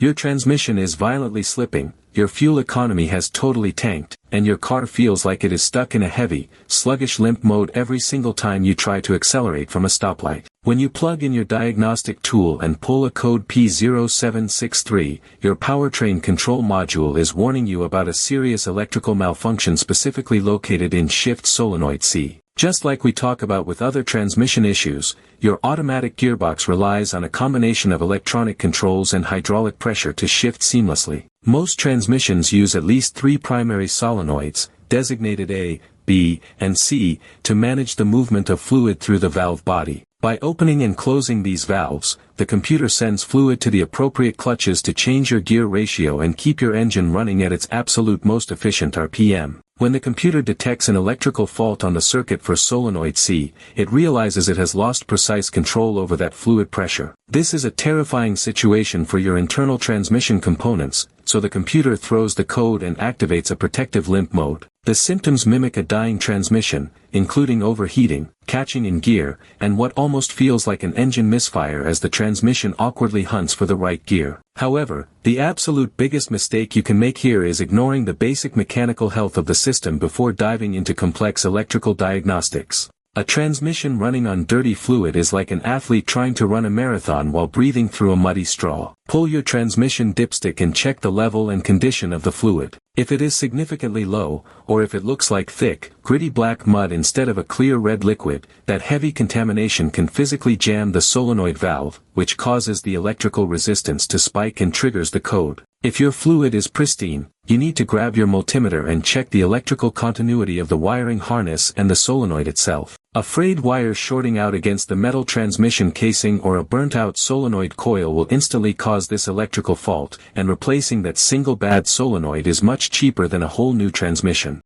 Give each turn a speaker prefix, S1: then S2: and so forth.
S1: Your transmission is violently slipping, your fuel economy has totally tanked, and your car feels like it is stuck in a heavy, sluggish limp mode every single time you try to accelerate from a stoplight. When you plug in your diagnostic tool and pull a code P0763, your powertrain control module is warning you about a serious electrical malfunction specifically located in shift solenoid C. Just like we talk about with other transmission issues, your automatic gearbox relies on a combination of electronic controls and hydraulic pressure to shift seamlessly. Most transmissions use at least 3 primary solenoids, designated A, B, and C, to manage the movement of fluid through the valve body. By opening and closing these valves, the computer sends fluid to the appropriate clutches to change your gear ratio and keep your engine running at its absolute most efficient RPM. When the computer detects an electrical fault on the circuit for solenoid C, it realizes it has lost precise control over that fluid pressure. This is a terrifying situation for your internal transmission components, so the computer throws the code and activates a protective limp mode. The symptoms mimic a dying transmission, including overheating, catching in gear, and what almost feels like an engine misfire as the transmission awkwardly hunts for the right gear. However, the absolute biggest mistake you can make here is ignoring the basic mechanical health of the system before diving into complex electrical diagnostics. A transmission running on dirty fluid is like an athlete trying to run a marathon while breathing through a muddy straw. Pull your transmission dipstick and check the level and condition of the fluid. If it is significantly low, or if it looks like thick, gritty black mud instead of a clear red liquid, that heavy contamination can physically jam the solenoid valve, which causes the electrical resistance to spike and triggers the code. If your fluid is pristine, you need to grab your multimeter and check the electrical continuity of the wiring harness and the solenoid itself. A frayed wire shorting out against the metal transmission casing or a burnt-out solenoid coil will instantly cause this electrical fault, and replacing that single bad solenoid is much cheaper than a whole new transmission.